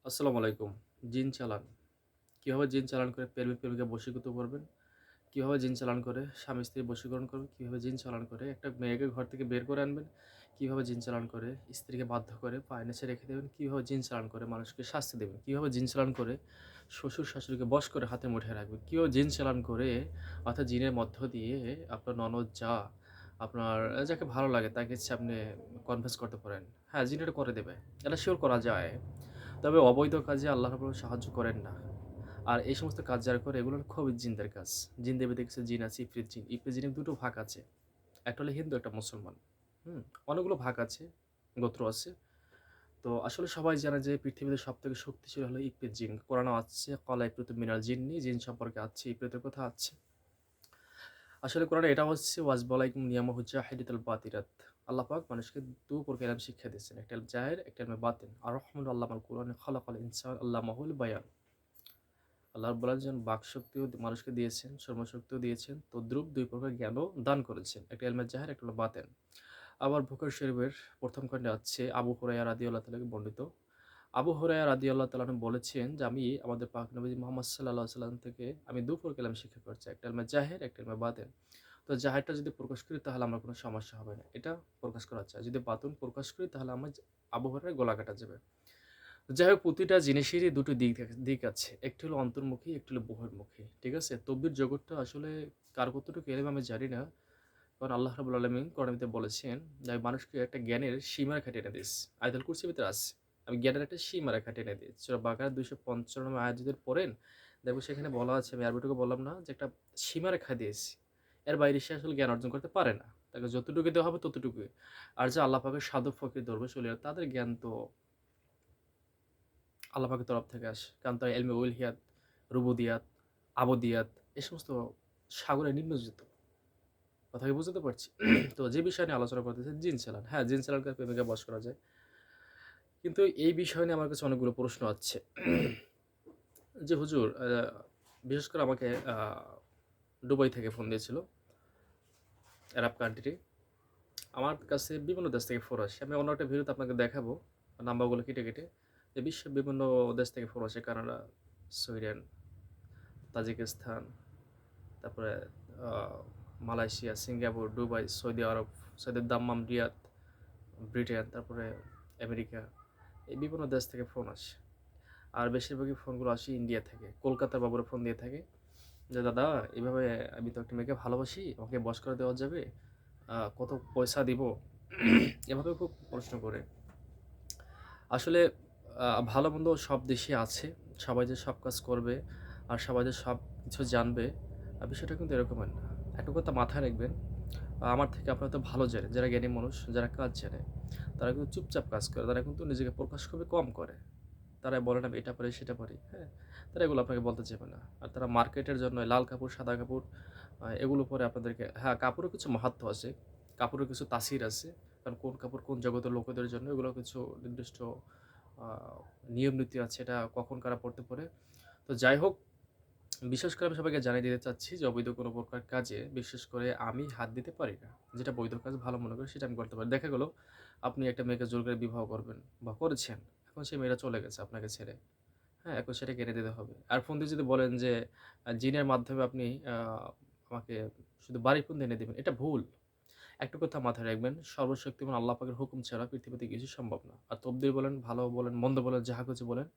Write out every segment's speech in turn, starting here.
আসসালামু আলাইকুম। জিন চালান। কিভাবে জিন চালান করে প্রেমিক-প্রেমিকা বশীভূত করবেন? কিভাবে জিন চালান করে স্বামী-স্ত্রী বশীকরণ করবেন? কিভাবে জিন চালান করে একটা মেয়েকে ঘর থেকে বের করে আনবেন? কিভাবে জিন চালান করে স্ত্রীকে বাধ্য করে পায়ের নিচে রেখে দেবেন? কিভাবে জিন চালান করে মানুষকে শাস্তি দেবেন? কিভাবে জিন চালান করে শ্বশুর-শাশুড়িকে বশ করে হাতের মুঠায় রাখবেন? কিভাবে জিন চালান করে অর্থাৎ জিনের মধ্য দিয়ে আপনার ননদ, যা আপনার যাকে ভালো লাগে তাকে হচ্ছে আপনি কনভিন্স করতে পারেন। হ্যাঁ, জিন এটা করে দেবে। এটা সিওর করা যায়। তবে অবৈধ কাজে আল্লাহ রাব্বুল আলামিন সাহায্য করেন না। আর এই সমস্ত কাজ যারা করে এগুলো খুবই জিনদের কাজ। জিন দেবীদের কিছু জিন আছে ইফরিত জিন। ইফরিত জিনের ২ টো ভাগ আছে। একটা হলো হিন্দু, একটা মুসলমান। হুম? অনেকগুলো ভাগ আছে, গোত্র আছে। তো আসলে সবাই জানে যে পৃথিবীতে সবথেকে শক্তিশালী হলো ইফরিত জিন। কোরআনেও আছে ক্বালা ইফরিতু মিনাল জিন্নি, জিন সম্পর্কে আছে, ইফরিতের কথা আছে। আসলে কোরআনে এটা হচ্ছে ওয়াজবালাইকুম নিয়ামাহু জাহিদাতুল বাতিরাত। আল্লাহ পাক মানুষকে ২ প্রকার ইলম শিক্ষা দিয়েছেন। একটা ইলম জাহির, একটা ইলমে বাতিন। আর রহমানুল আল্লামাল কুরআন খালাকাল ইনসান আল্লামাহুল বায়ান। আল্লাহ রাব্বুল আলামিন যেমন বাকশক্তিও মানুষকে দিয়েছেন, শ্রমশক্তিও দিয়েছেন, তদ্রূপ ২ প্রকার জ্ঞানও দান করেছেন। একটা ইলমে জাহির, একটা হলো বাতেন। আবার বুখারী শরীফের ১ম খণ্ডে আছে আবু হুরায়রা রাদিয়াল্লাহু তাআলা থেকে বর্ণিত। আবু হুরায়রা রাদিয়াল্লাহু তাআলা আনহু বলেছেন যে, আমি আমাদের পাক নবী মুহাম্মদ সাল্লাল্লাহু আলাইহি সাল্লাম থেকে আমি ২ প্রকার ইলম শিক্ষা করেছি। একটা ইলমে জাহির, একটা ইলমে বাতেন। তো জাহিরটা যদি প্রকাশ করি তাহলে আমার কোনো সমস্যা হবে না। এটা প্রকাশ করা চাই। যদি বাতুন প্রকাশ করি তাহলে আমার আবু হুরায়রার গলা কাটা যাবে। যাই হোক প্রতিটা জিনিসেরই ২ টো দিক আছে। একটি হলো অন্তর্মুখী, একটি হলো বহির্মুখী। ঠিক আছে? তকদির জগৎটা আসলে কার কতটুকু এলেম আমি জানি না। কারণ আল্লাহ রাব্বুল আলামিন কোরআনে বলেছেন যে, আমি মানুষকে একটা জ্ঞানের সীমারেখা টেনে দিয়েছি। আয়াতুল কুরসির ভিতরে আছে। আমি জ্ঞানের একটা সীমারেখা টেনে দিয়েছি। সূরা বাকারা ২৫৫ নম্বর আয়াত যদি পড়েন, দেখবেন সেখানে বলা আছে, আমি আরবিটুকু বললাম না, যে একটা সীমারেখা দিয়েছি। এর বাইরে সে আসলে জ্ঞান অর্জন করতে পারে না। তাকে যতটুকু দেওয়া হবে ততটুকুই। আর যে আল্লাহ পাকের সাধক ফকির দরবেশ ওলিরা তাদের জ্ঞান তো আল্লাহ পাকের তরফ থেকে আসে। কারণ তারা ইলমে উলহিয়াত, রুবুবিয়াত, আবদিয়াত এই সমস্ত সাগরে নিমজ্জিত। কথা কি বুঝাতে পারছি? তো যে বিষয় নিয়ে আলোচনা করতেছি জিন চালান। হ্যাঁ, জিন চালান করে প্রেমিকা বশ করা যায়। কিন্তু এই বিষয় নিয়ে আমার কাছে অনেকগুলো প্রশ্ন আছে। যে হুজুর বিশেষ করে আমাকে দুবাই থেকে ফোন দিয়েছিল, আরব কান্ট্রি। আমার কাছে বিভিন্ন দেশ থেকে ফোন আসে। আমি অন্য একটা ভিডিওতে আপনাকে দেখাবো নাম্বারগুলো কেটে। যে বিশ্বের বিভিন্ন দেশ থেকে ফোন আসে। কানাডা, সুইডেন, তাজিকিস্তান, তারপরে আ মালয়েশিয়া, সিঙ্গাপুর, দুবাই, সৌদি আরব, সৌদির দাম্মাম, রিয়াদ, ব্রিটেন, তারপরে আমেরিকা, এই বিভিন্ন দেশ থেকে ফোন আসে। আর বেশিরভাগই ফোনগুলো আসে ইন্ডিয়া থেকে। কলকাতার বাবুরা ফোন দিয়ে থাকে যে, "দাদা এভাবে আমি তো একটা মেয়েকে ভালোবাসি, আমাকে বশ করে দেওয়া যাবে? কত পয়সা দিব?" এভাবে খুব প্রশ্ন করে। আসলে ভালো-মন্দ সব দেশেই আছে। সবাই যে সব কাজ করবে আর সবাই যে সবকিছু জানবে, বিষয়টা কিন্তু এরকমের না। একটা কথা মাথায় রাখবেন, আমার থেকে আপনারা তো ভালো জানেন, যারা জ্ঞানী মানুষ, যারা কাজ জানে, তারা কিন্তু চুপচাপ কাজ করে। তারা কিন্তু নিজেকে প্রকাশ খুবই কম করে। তারা বলে না, "আমি এটা পারি, সেটা পারি।" হ্যাঁ? তারা এগুলো আপনাকে বলতে চাইবে না। আর তারা মার্কেটের জন্য লাল কাপড়, সাদা কাপড় এগুলো পরে আপনাদেরকে, হ্যাঁ, কাপড়ের কিছু মাহাত্ম্য আছে। কাপড়ের কিছু তাসির আছে। কারণ কোন কাপড় কোন জগতের লোকেদের জন্য এগুলো কিছু নির্দিষ্ট আ নিয়ম নীতি আছে, এটা কখন কারা পড়তে পারে। তো যাই হোক, বিশেষ করে আমি সবাইকে জানিয়ে দিতে চাচ্ছি যে অবৈধ কোনো প্রকার কাজে বিশেষ করে আমি হাত দিতে পারি না। যেটা বৈধ কাজ ভালো মনে করি সেটা আমি করতে পারি। দেখা গেল আপনি একটা মেয়েকে জোর করে বিবাহ করবেন বা করেছেন। এখন সেই মেয়েটা চলে গেছে আপনাকে ছেড়ে। হ্যাঁ? এখন সেটা কেড়ে দিতে হবে। আর ফোন দিয়ে যদি বলেন যে জিনের মাধ্যমে আপনি আমাকে শুধু বাড়ি পর্যন্ত এনে দিবেন, এটা ভুল। একটা কথা মাথায় রাখবেন, সর্বশক্তিমান আল্লাহ পাকের হুকুম ছাড়া পৃথিবীতে কিছুই সম্ভব না। আর তকদীর বলেন, ভালো বলেন, মন্দ বলেন, যাহা কিছু বলেন,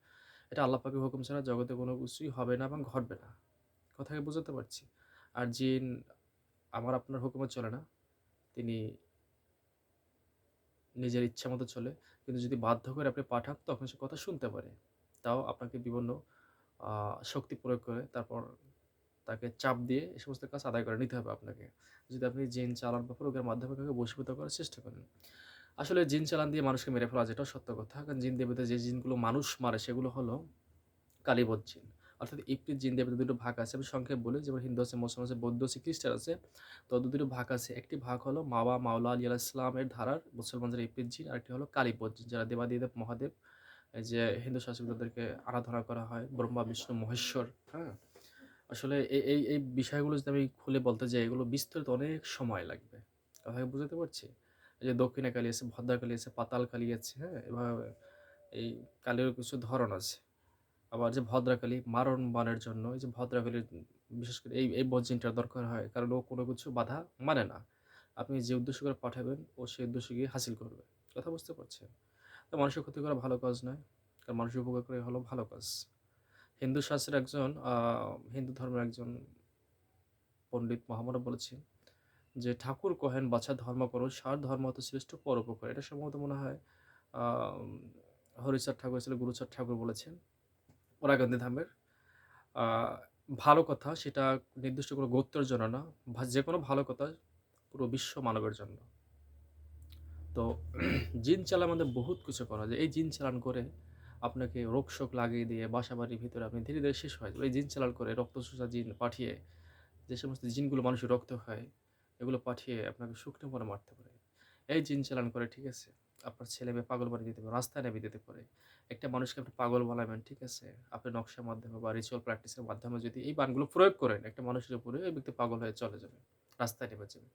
এটা আল্লাহ পাকের হুকুম ছাড়া জগতে কোনো কিছুই হবে না এবং ঘটবে না। কথা কি বুঝাতে পারছি? আর জিন আমার আপনার হুকুমে চলে না। তিনি নিজের ইচ্ছামত চলে। কিন্তু যদি বাধ্য করে আপনি পাঠান তখন সে কথা শুনতে পারে। তাও আপনাকে বিভিন্ন আ শক্তি প্রয়োগ করে তারপর তাকে চাপ দিয়ে এই সমস্ত কাজ আদায় করে নিতে হবে আপনাকে। যদি আপনি জিন চালান বা প্রয়োগের মাধ্যমে কাউকে বশীভূত করার চেষ্টা করেন। আসলে জিন চালান দিয়ে মানুষকে মেরে ফেলা যায়, এটাও সত্য কথা। কারণ জিন দেবতা যে জিনগুলো মানুষ মারে সেগুলো হলো কালীবদ জিন। অর্থাৎ ইফরিত জিন দেবতা ২ টো ভাগ আছে। আমি সংক্ষেপে বলি, যেমন হিন্দু আছে, মুসলমান আছে, বৌদ্ধ আছে, খ্রিস্টান আছে। তো ২ টো ভাগ আছে। একটি ভাগ হলো মাওয়া, মাওলা আলী আলাইহিস সালামের ধারার মুসলমান যারা ইফরিত জিন, আরেকটি হলো কালীপদ জিন যারা দেবাদিদেব মহাদেব, এই যে হিন্দু শাস্ত্রে তাদেরকে আরাধনা করা হয়। ব্রহ্মা, বিষ্ণু, মহেশ্বর, হ্যাঁ? আসলে এই বিষয়গুলো যদি আমি খুলে বলতে যাই, এগুলো বিস্তারিত অনেক সময় লাগবে। কথা কি বুঝাতে পারছি? এই যে দক্ষিণা কালী আছে, ভদ্রকালী আছে, পাতাল কালী আছে, হ্যাঁ? এভাবে এই কালিরও কিছু ধরন আছে। আবার যে ভদ্রাকালী মারণ বানের জন্য এই যে ভদ্রাকালীর বিশেষ করে এই বজ্জিনটার দরকার হয়। কারণ ও কোনো কিছু বাধা মানে না। আপনি যে উদ্দেশ্য করে পাঠাবেন ও সেই উদ্দেশ্য গিয়ে হাসিল করবে। কথা বুঝতে পারছেন? তো মানুষের ক্ষতি করা ভালো কাজ নয়। কারণ মানুষের উপকার করাই হলো ভালো কাজ। হিন্দু শাস্ত্রের একজন হিন্দু ধর্মের একজন পণ্ডিত মহামানব বলেছেন যে, "ঠাকুর কহেন বাছা ধর্ম করো, সার ধর্ম হতে শ্রেষ্ঠ পরোপকার।" এটা সম্ভবত মনে হয় আম হরিচাঁদ ঠাকুর ছিল গুরুচাঁদ ঠাকুর বলেছেন। ওরাকান্দি ধামের। আ ভালো কথা সেটা নির্দিষ্ট কোনো গোত্রের জন্য না। যেকোনো ভালো কথা পুরো বিশ্ব মানবের জন্য। তো জিন চালান আমাদের বহুত কিছু করা যায়। এই জিন চালান করে আপনাকে রোগ-শোক লাগিয়ে দিয়ে বাসাবাড়ির ভিতরে আপনি ধীরে, ধীরে শেষ হয়ে যাবেন। এই জিন চালান করে রক্তচোষা জিন পাঠিয়ে যে সমস্ত জিনগুলো মানুষের রক্ত খায়, এগুলো পাঠিয়ে আপনাকে শুকনো মরে মারতে পারে। এই জিন চালান করে, ঠিক আছে? আপনার ছেলে-মেয়ে পাগল বানিয়ে দিতে পারে, রাস্তায় নামিয়ে দিতে পারে। একটা মানুষকে আপনি পাগল বানাবেন, ঠিক আছে? আপনি নকশার মাধ্যমে বা রিচুয়াল প্র্যাকটিস এর মাধ্যমে যদি এই বানগুলো প্রয়োগ করেন একটা মানুষের উপরে, ওই ব্যক্তি পাগল হয়ে চলে যাবে। রাস্তায় নেমে যাবে।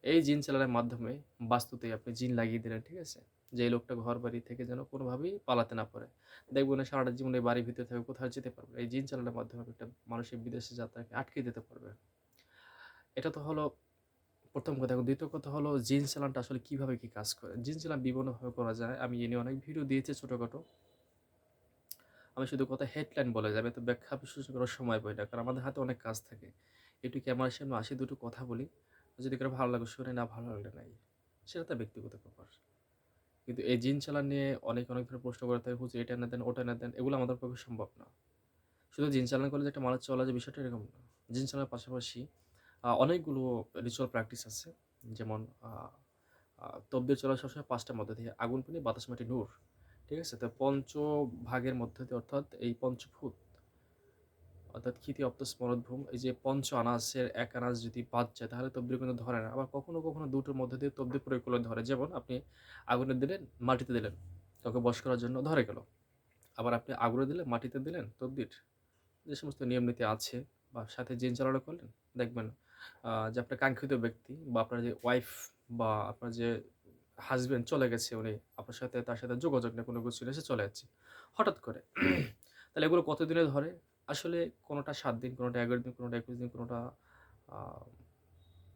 এই জিন চালানের মাধ্যমে বাস্তুতে আপনি জিন লাগিয়ে দিলেন, ঠিক আছে? যে এই লোকটা ঘরবাড়ি থেকে যেন কোনোভাবেই পালাতে না পারে। দেখবেন না সারাটা জীবন এই বাড়ির ভিতরে থাকবে, কোথাও যেতে পারবে না। এই জিন চালানের মাধ্যমে একটা মানুষের বিদেশে যাত্রাকে আটকে দিতে পারবে। এটা তো হলো ১ম কথা। এবং ২য় কথা হলো জিন চালানটা আসলে কিভাবে কি কাজ করে? জিন চালান বিভিন্নভাবে করা যায়। আমি এ নিয়ে অনেক ভিডিও দিয়েছি ছোটখাটো। আমি শুধু কথা হেডলাইন বলে যাবে তো ব্যাখ্যা বিশ্লেষণ করার সময় পাই না। কারণ আমাদের হাতে অনেক কাজ থাকে। একটু ক্যামেরার সামনে আসি, দুটো কথা বলি। যদি কারো ভালো লাগে শুনে, না ভালো লাগলে নাই। সেটা তার ব্যক্তিগত ব্যাপার। কিন্তু এই জিন চালান নিয়ে অনেক ধরনের প্রশ্ন করে থাকে, হুজুর এটা এনে দেন, ওটা এনে দেন। এগুলো আমাদের পক্ষে সম্ভব না। শুধু জিন চালান করলে যে একটা মানুষ চলা যায় বিষয়টা এরকম না। জিন চালানের পাশাপাশি অনেকগুলো রিচুয়াল প্র্যাকটিস আছে। যেমন আ আ তকবীর চলা সবসময় ৫ টার মধ্যে দিয়ে আগুন, পানি, বাতাস, মাটি, নূর। ঠিক আছে? তো পঞ্চভাগের মধ্যে দিয়ে অর্থাৎ এই পঞ্চভূত অর্থাৎ ক্ষিতি, অপ্ত, স্মরোদ্ভূম এই যে পঞ্চ আনাসের ১ আনাস যদি বাদ যায় তাহলে তকবীর কিন্তু ধরে না। আবার কখনো ২ টোর মধ্যে দিয়ে তকবীর প্রয়োগ করলে ধরে। যেমন আপনি আগুনে দিলেন, মাটিতে দিলেন। কাউকে বশ করার জন্য ধরে গেল। আবার আপনি আগুনে দিলেন, মাটিতে দিলেন তকবীর। যে সমস্ত নিয়ম নীতি আছে বা সাথে জিন চালনা করলেন, দেখবেন যে আপনার কাঙ্ক্ষিত ব্যক্তি বা আপনার যে ওয়াইফ বা আপনার যে হাসব্যান্ড চলে গেছে, উনি আপনার সাথে তার সাথে যোগাযোগ নেই, কোনো কিছু নেই, সে চলে যাচ্ছে হঠাৎ করে। তাহলে এগুলো কতদিনে ধরে? আসলে কোনোটা ৭ দিন, কোনোটা ১১ দিন, কোনোটা ২১ দিন, কোনোটা আ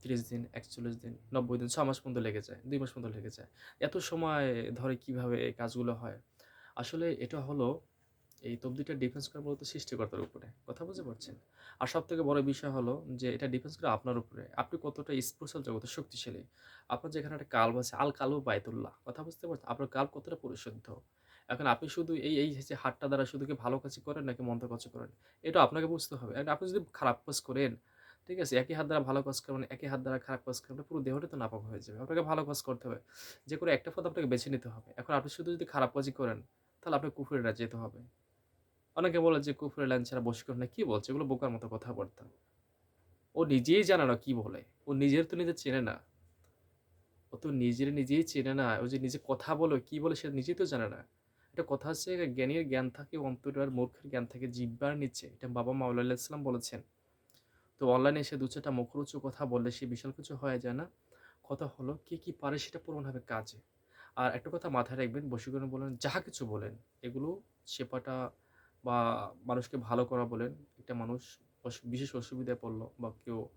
৩০ দিন, ৪১ দিন, ৯০ দিন, ৬ মাস পর্যন্ত লেগে যায়, ২ মাস পর্যন্ত লেগে যায়। এত সময় ধরে কিভাবে এই কাজগুলো হয়? আসলে এটা হলো এই তবদিটা ডিফেন্স করে মূলত সৃষ্টিকর্তার উপরে। কথা বুঝতে পারছেন? আর সবথেকে বড় বিষয় হলো যে এটা ডিফেন্স করে আপনার উপরে। আপনি কতটা স্পেশাল জগতে শক্তিশালী। আপনার যেখানে একটা কাল্ব আছে, আল কালবু বায়তুল্লাহ। কথা বুঝতে পারছেন? আপনার কাল্ব কতটা পরিশুদ্ধ। এখন আপনি শুধু এই যে হাতটা দ্বারা শুধু কি ভালো কাজই করেন নাকি মন্দ কাজও করেন? এটা আপনাকে বুঝতে হবে। এখন আপনি যদি খারাপ কাজ করেন, ঠিক আছে? একই হাত দ্বারা ভালো কাজ করবেন, একই হাত দ্বারা খারাপ কাজ করবেন, পুরো দেহটাই তো নাপাক হয়ে যাবে। আপনাকে ভালো কাজ করতে হবে। যেকোনো একটা পথ আপনাকে বেছে নিতে হবে। এখন আপনি শুধু যদি খারাপ কাজই করেন, তাহলে আপনার কুফরির রাজ্যে যেতে হবে। অনেকে বলে যে কুফরের লাইন ছাড়া বশীকরণ নাই। কি বলছে? এগুলো বোকার মতো কথাবার্তা। ও নিজেই জানে না কি বলে। ও নিজের তো নিজে চেনে না। ও তো নিজেই চেনে না। ও যে নিজে কথা বলে, কি বলে সে নিজেই তো জানে না। একটা কথা আছে, জ্ঞানীর জ্ঞান থাকে অন্তরে আর মূর্খের জ্ঞান থাকে জিহ্বার নিচে। এটা বাবা মাওলানা ইসলাম বলেছেন। তো অনলাইনে এসে ২-৪ টা মুখরোচক কথা বললে সে বিশাল কিছু হয়ে যায় না। কথা হলো কে কি পারে সেটা প্রমাণ হবে কাজে। আর একটা কথা মাথায় রাখবেন, বশীকরণ বলেন, যাহা কিছু বলেন, এগুলো সেপাটা বা মানুষকে ভালো করা বলেন, একটা মানুষ বিশেষ অসুবিধায় পড়ল বা কেউ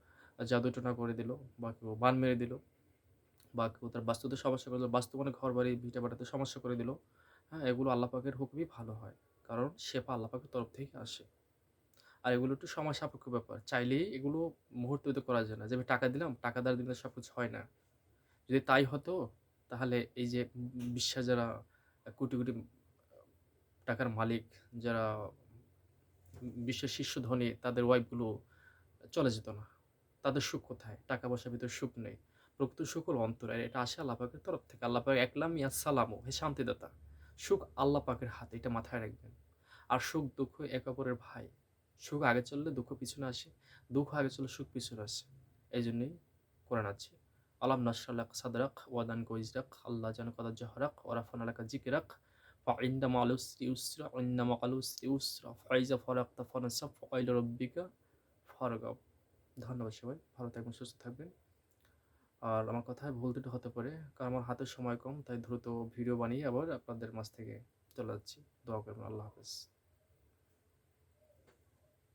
জাদু-টোনা করে দিল বা কেউ বান মেরে দিল বা কেউ তার বাস্তুতে সমস্যা করে দিল, বাস্তু মানে ঘরবাড়ি ভিটা-বাড়িতে সমস্যা করে দিল। হ্যাঁ? এগুলো আল্লাহ পাকের হুকুমই ভালো হয়। কারণ শেফা আল্লাহ পাকের তরফ থেকে আসে। আর এগুলো একটু সময় সাপেক্ষ ব্যাপার। চাইলেই এগুলো মুহূর্তে করা যায় না। যে আমি টাকা দিলাম, টাকা দ্বারা দিলে সবকিছু হয় না। যদি তাই হতো তাহলে এই যে বিশ্বে যারা কোটি টাকার মালিক, যারা বিশ্বের শীর্ষ ধনী তাদের ওয়াইফ গুলো চলে যেত না। তাদের সুখ কোথায়? টাকা-পয়সার ভিতরে সুখ নেই। প্রকৃত সুখ হলো অন্তরে। আর এটা আসে আল্লাহ পাকের তরফ থেকে। আল্লাহ পাক একলাম ইয়া সালামু, হে শান্তিদাতা। সুখ আল্লাহ পাকের হাতে, এটা মাথায় রাখবেন। আর সুখ দুঃখ একে অপরের ভাই। সুখ আগে চললে দুঃখ পিছনে আসে। দুঃখ আগে চললে সুখ পিছনে আসে। এইজন্যই কোরআন আছে। আলাম নাশরাহ লাকা সাদরাক ওয়া ওয়াদানকা ওয়িজরাক আল্লাহ জানাকা জাহরাক ওয়া রাফা'না লাকা যিকরাক ফাইন্না মা'আল উসরি ইউসরা ইন্না মা'আল উসরি ইউসরা ফাইজা ফারাগতা ফানসাব ফাইলা রাব্বিকা ফারগাব। ধন্যবাদ সবাই। ভালো থাকবেন, সুস্থ থাকবেন। আর আমার কথায় ভুল ত্রুটি হতে পারে। কারণ আমার হাতে সময় কম, তাই দ্রুত ভিডিও বানিয়ে আবার আপনাদের মাঝ থেকে চলে যাচ্ছি। দোয়া করবেন। আল্লাহ হাফেজ।